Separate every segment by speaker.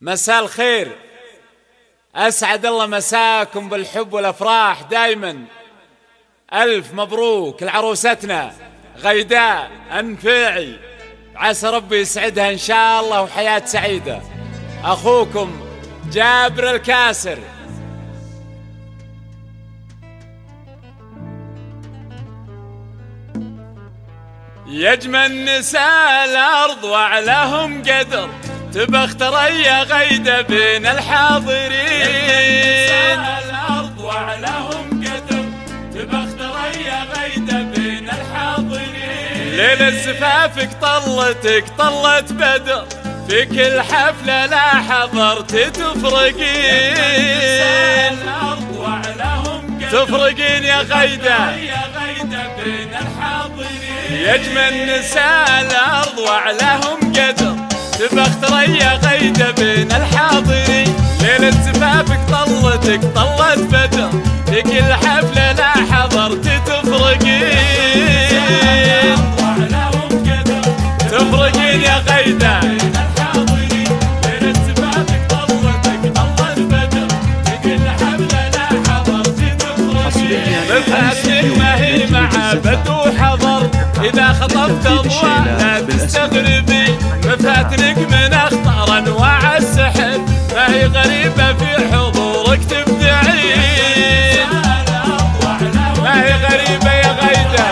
Speaker 1: مساء الخير، أسعد الله مساكم بالحب والأفراح دايما. ألف مبروك لعروستنا غيداء أنفيعي، عسى ربي يسعدها إن شاء الله وحياة سعيدة. أخوكم جابر الكاسر. يجمل نساء الأرض وعلىهم قدر، تبى ثريا غيدة بين الحاضرين. نساء الأرض وعلىهم قدر، تبى ثريا غيدة بين الحاضرين. ليلة زفافك طلت بدر، في كل حفلة لا حضرت تفرقين. الأرض وعلىهم قدر، تفرقين يا غيدة بين الحاضرين. يجمل نساء الأرض وعلىهم قدر، تبى ثريا غيدة بين الحاضرين. ليلة زفافك طلت بدر، في كل حفلة لا حضرت تفرقين. تفرقين يا غيدة بين الحاضرين. ليلة زفافك طلت بدر، في كل حفلة لا حضرت تفرقين. مفاتك ما هي مع بدو حضر، إذا خطبت أضواء لا تستغربي. مفاتنك من أخطر أنواع السحر، ما هي غريبة في حضورك تبدعين. ما هي غريبة يا غيدة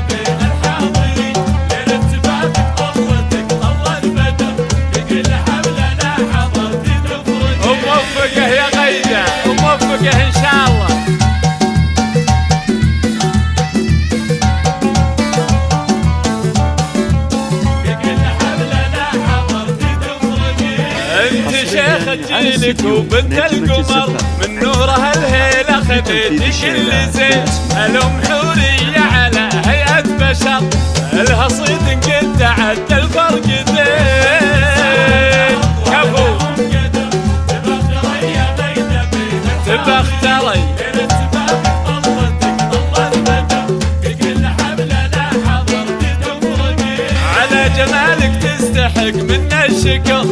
Speaker 1: بين الحاضرين. ليلة زفافك طلت بدر، في كل حفلة لا حضرت تفرقين. وموفقة يا غيدة، وموفقة إن شاء الله. جيلك وبنت القمر، من نورها الهيلة خذيتي كل زين. الأم حورية على هيئة بشر، لها صيد قد تعدى الفرق زين. كفو تبى اختري على جمالك تستحق منا الشكر.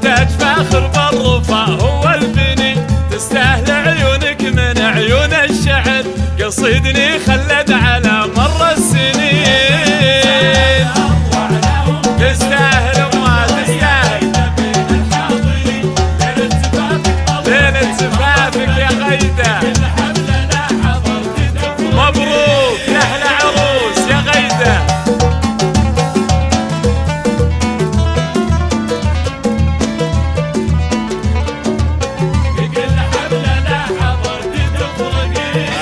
Speaker 1: انت فاخر بالرفاه هو البني، تستاهل عيونك من عيون الشعر. قصيدني خلد على مر السنين، تستاهل وما تستاهل. ليلة زفافك يا غيدة، مبروك يا أحلى عروس يا غيدة.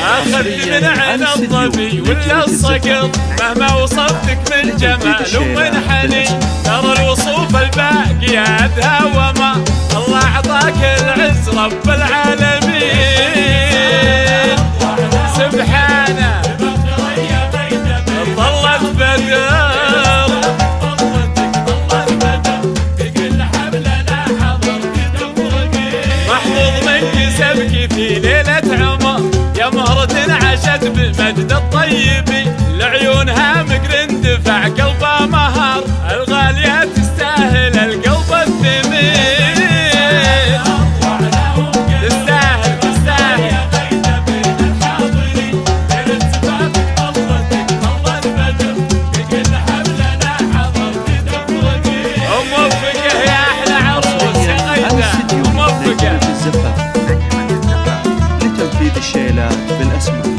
Speaker 1: أخذت من عين الظبي ولا الصقر، مهما وصفتك من جمال ومن حنين. ترى الوصوف الباقية أدهى وما، الله أعطاك العز رب العالمين. سبحانه طلت بدر، محفوظ من كسبك في ليلة عمر، يا مهرة عاشت بمجد الطيبي. لعيونها مقر اندفع قلبها مهر، الغالية تستاهل القلب الثمين. تستاهل وموفقة يا أحلى عروس يا غيدة، وموفقة
Speaker 2: لتنفيذ الشيلات بالأسماء.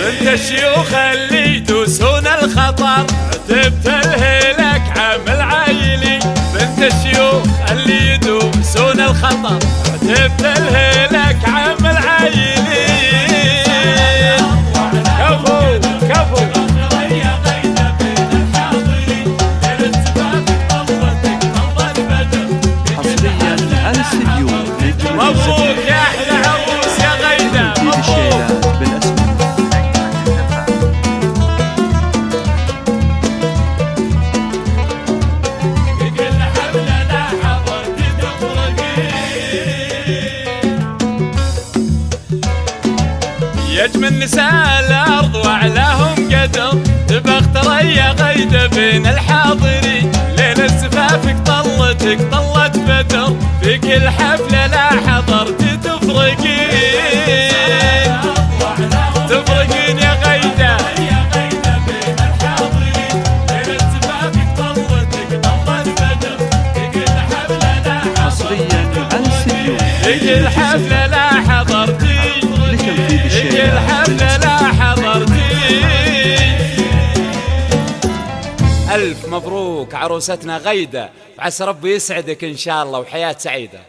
Speaker 1: بنت الشيوخ اللي يدوسون الخطر، عتبت الهيلك عامل عايلي. بنت الشيوخ اللي يدوسون الخطر، عتبت الهيلك عامل عايلي. كفو كفو
Speaker 2: حصريا على الاستديو.
Speaker 1: مبروك يا أحلى عروس يا غيدة،
Speaker 2: تنفيذ الشيلات بالأسماء.
Speaker 1: يجمل نساء الأرض وعلاهم قدر، تبى ثريا غيدة غيدة بين الحاضرين، ليلة زفافك طلتك طلت بدر، في كل حفلة لا حضرت تفرقين، تفرقين يا غيدة بين الحاضرين، ليلة زفافك طلتك طلت بدر، في كل حفلة لا
Speaker 2: حصريا على السيديو
Speaker 1: في كل حفلة لا حضرتي،
Speaker 2: لتنفيذ
Speaker 1: في كل
Speaker 2: الشيلات
Speaker 1: حفلة لا حضرتي. ألف مبروك عروستنا غيدة، وعسى ربي يسعدك إن شاء الله وحياة سعيدة.